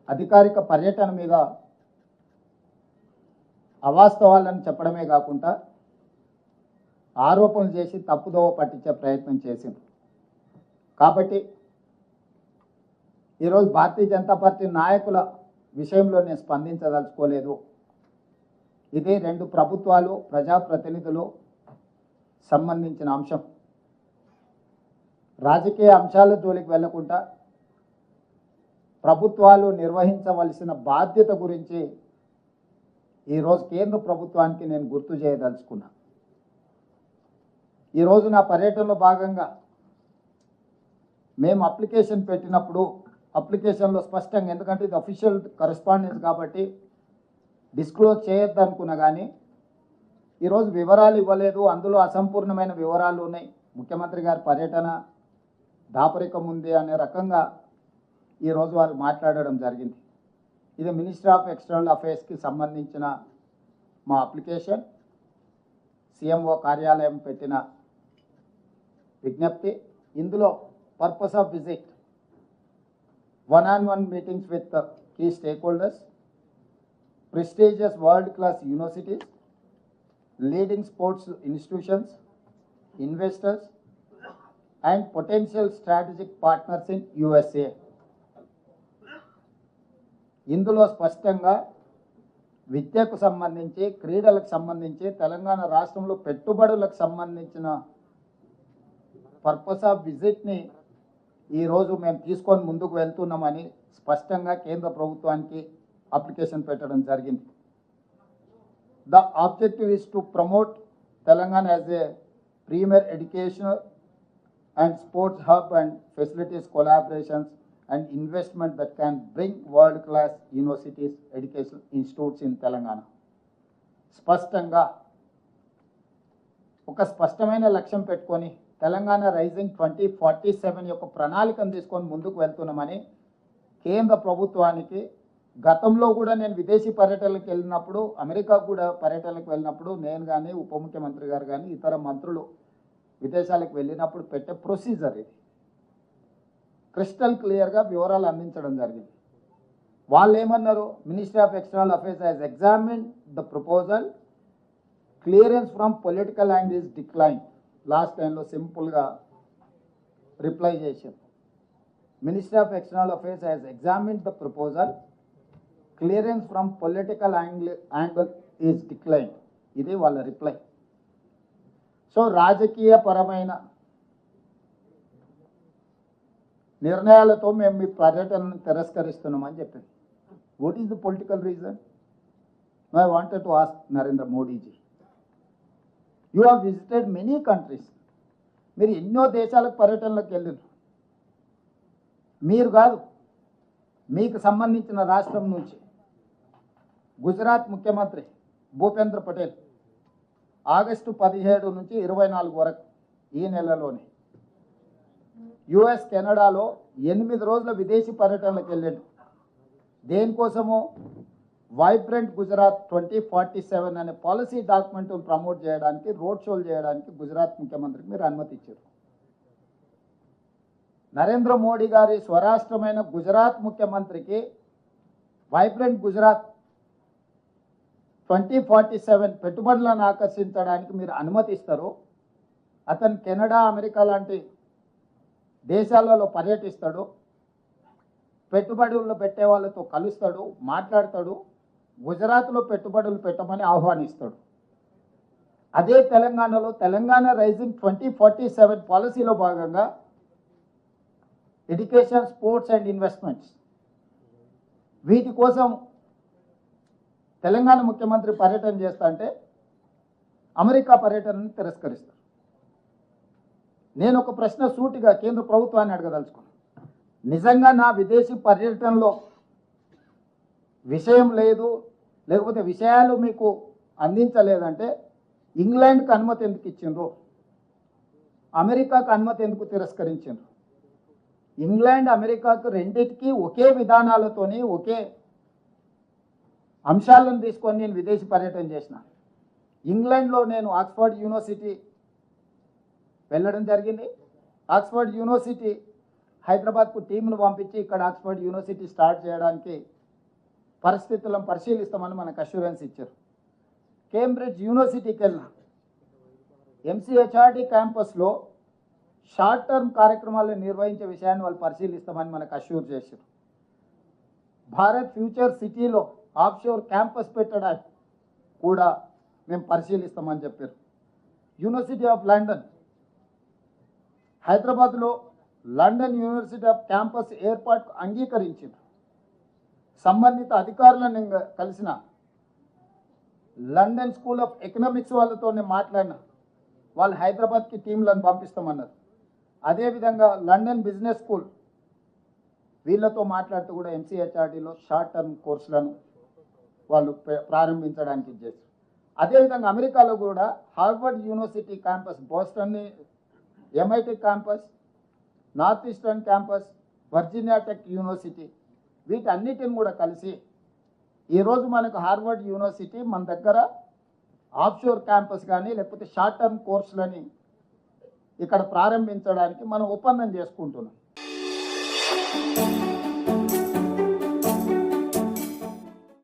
అధికారిక పర్యటన మీద అవాస్తవాలను చెప్పడమే కాకుండా ఆరోపణలు చేసి తప్పుదోవ పట్టించే ప్రయత్నం చేసింది. కాబట్టి ఈరోజు భారతీయ జనతా పార్టీ నాయకుల విషయంలో నేను స్పందించదలుచుకోలేదు. ఇది రెండు ప్రభుత్వాలు ప్రజాప్రతినిధులు సంబంధించిన అంశం. రాజకీయ అంశాల జోలికి వెళ్లకుండా ప్రభుత్వాలు నిర్వహించవలసిన బాధ్యత గురించి ఈరోజు కేంద్ర ప్రభుత్వానికి నేను గుర్తు చేయదలుచుకున్నా. ఈరోజు నా పర్యటనలో భాగంగా మేము అప్లికేషన్ పెట్టినప్పుడు అప్లికేషన్లో స్పష్టంగా, ఎందుకంటే ఇది అఫీషియల్ కరెస్పాండెన్స్ కాబట్టి డిస్క్లోజ్ చేయొద్దు అనుకున్నా, కానీ ఈరోజు వివరాలు ఇవ్వలేదు. అందులో అసంపూర్ణమైన వివరాలు ఉన్నాయి. ముఖ్యమంత్రి గారి పర్యటన దాపరికం ఉంది అనే రకంగా ఈరోజు వారు మాట్లాడడం జరిగింది. ఇది మినిస్ట్రీ ఆఫ్ ఎక్స్టర్నల్ అఫైర్స్కి సంబంధించిన మా అప్లికేషన్. సిఎంఓ కార్యాలయం పెట్టిన విజ్ఞప్తి. ఇందులో purpose of visit, one-on-one meetings with the key stakeholders, prestigious world-class universities, leading sports institutions, investors, and potential strategic partners in USA. ఇందులో స్పష్టంగా విద్యకు సంబంధించి, క్రీడలకు సంబంధించి, తెలంగాణ రాష్ట్రంలో పెట్టుబడులకు సంబంధించిన పర్పస్ ఆఫ్ విజిట్ని ఈరోజు మేము తీసుకొని ముందుకు వెళ్తున్నామని స్పష్టంగా కేంద్ర ప్రభుత్వానికి అప్లికేషన్ పెట్టడం జరిగింది. The objective is to promote Telangana as a premier educational and sports hub and facilities collaborations and investment that can bring world-class universities, education institutes in Telangana. స్పష్టంగా ఒక స్పష్టమైన లక్ష్యం పెట్టుకొని తెలంగాణ రైజింగ్ 2047 యొక్క ప్రణాళికను తీసుకొని ముందుకు వెళ్తున్నామని కేంద్ర ప్రభుత్వానికి గతంలో కూడా నేను విదేశీ పర్యటనలకు వెళ్ళినప్పుడు, అమెరికా కూడా పర్యటనలకు వెళ్ళినప్పుడు నేను కానీ, ఉప ముఖ్యమంత్రి గారు కానీ, ఇతర మంత్రులు విదేశాలకు వెళ్ళినప్పుడు పెట్టే ప్రొసీజర్ ఇది. క్రిస్టల్ క్లియర్గా వివరాలు అందించడం జరిగింది. వాళ్ళు ఏమన్నారు, ministry of external affairs has examined the proposal, clearance from political angle is decline. Last టైంలో సింపుల్గా రిప్లై చేశారు. Ministry of external affairs has examined the proposal, clearance from political angle is decline. ఇది వాళ్ళ రిప్లై. సో రాజకీయ పరమైన నిర్ణయాలతో మేము మీ పర్యటనను తిరస్కరిస్తున్నామని చెప్పింది. What is the political reason? I wanted to ask Narendra Modiji, you have visited many countries. మీరు ఎన్నో దేశాలకు పర్యటనలకు వెళ్ళారు. మీరు కాదు, మీకు సంబంధించిన రాష్ట్రం నుంచి గుజరాత్ ముఖ్యమంత్రి భూపేంద్ర పటేల్ ఆగస్టు 17 నుంచి 24 వరకు ఈ నెలలోనే యుఎస్, కెనడాలో 8 రోజుల విదేశీ పర్యటనలకు వెళ్ళాడు. దేనికోసమో వైబ్రెంట్ గుజరాత్ 2047 అనే పాలసీ డాక్యుమెంట్ ప్రమోట్ చేయడానికి, రోడ్ షోలు చేయడానికి గుజరాత్ ముఖ్యమంత్రికి మీరు అనుమతి ఇచ్చారు. నరేంద్ర మోడీ గారి స్వరాష్ట్రమైన గుజరాత్ ముఖ్యమంత్రికి వైబ్రెంట్ గుజరాత్ 2047 పెట్టుబడులను ఆకర్షించడానికి మీరు అనుమతి ఇస్తారు. అతను కెనడా, అమెరికా లాంటి దేశాలలో పర్యటిస్తాడు, పెట్టుబడులు పెట్టే వాళ్ళతో కలుస్తాడు, మాట్లాడతాడు, గుజరాత్లో పెట్టుబడులు పెట్టమని ఆహ్వానిస్తాడు. అదే తెలంగాణలో తెలంగాణ రైజింగ్ 2047 పాలసీలో భాగంగా ఎడ్యుకేషన్, స్పోర్ట్స్ అండ్ ఇన్వెస్ట్మెంట్స్, వీటి కోసం తెలంగాణ ముఖ్యమంత్రి పర్యటన చేస్తా అంటే అమెరికా పర్యటనను తిరస్కరిస్తారు. నేను ఒక ప్రశ్న సూటిగా కేంద్ర ప్రభుత్వాన్ని అడగదలుచుకున్నాను. నిజంగా నా విదేశీ పర్యటనలో విషయం లేదు, లేకపోతే విషయాలు మీకు అందించలేదంటే ఇంగ్లాండ్కి అనుమతి ఎందుకు ఇచ్చిండ్రు? అమెరికాకు అనుమతి ఎందుకు తిరస్కరించిండ్రు? ఇంగ్లాండ్, అమెరికాకు రెండింటికి ఒకే విధానాలతోని, ఒకే అంశాలను తీసుకొని నేను విదేశీ పర్యటన చేసిన. ఇంగ్లాండ్లో నేను ఆక్స్ఫర్డ్ యూనివర్సిటీ వెళ్ళడం జరిగింది. ఆక్స్ఫర్డ్ యూనివర్సిటీ హైదరాబాద్కు టీంను పంపించి ఇక్కడ ఆక్స్ఫర్డ్ యూనివర్సిటీ స్టార్ట్ చేయడానికి పరిస్థితులను పరిశీలిస్తామని మనకు అష్యూరెన్స్ ఇచ్చారు. కేంబ్రిడ్జ్ యూనివర్సిటీకి వెళ్ళిన ఎంసీహెచ్ఆర్డి క్యాంపస్లో షార్ట్ టర్మ్ కార్యక్రమాలు నిర్వహించే విషయాన్ని వాళ్ళు పరిశీలిస్తామని మనకు అష్యూర్ చేశారు. భారత్ ఫ్యూచర్ సిటీలో ఆఫ్షోర్ క్యాంపస్ పెట్టడానికి కూడా మేము పరిశీలిస్తామని చెప్పారు. యూనివర్సిటీ ఆఫ్ లండన్ హైదరాబాద్లో లండన్ యూనివర్సిటీ ఆఫ్ క్యాంపస్ ఏర్పాటుకు అంగీకరించింది. సంబంధిత అధికారులను నేను కలిసిన లండన్ స్కూల్ ఆఫ్ ఎకనామిక్స్ వాళ్ళతోనే మాట్లాడిన, వాళ్ళు హైదరాబాద్కి టీంలను పంపిస్తామన్నారు. అదేవిధంగా లండన్ బిజినెస్ స్కూల్ వీళ్ళతో మాట్లాడుతూ కూడా ఎంసీహెచ్ఆర్డీలో షార్ట్ టర్మ్ కోర్సులను వాళ్ళు ప్రారంభించడానికి చేశారు. అదేవిధంగా అమెరికాలో కూడా Harvard university campus, Boston MIT campus, north eastern campus, Virginia tech university, వీటన్నిటిని కూడా కలిసి ఈరోజు మనకు హార్వర్డ్ యూనివర్సిటీ మన దగ్గర ఆఫ్షోర్ క్యాంపస్ కానీ లేకపోతే షార్ట్ టర్మ్ కోర్సులని ఇక్కడ ప్రారంభించడానికి మనం ఒప్పందం చేసుకుంటున్నాం.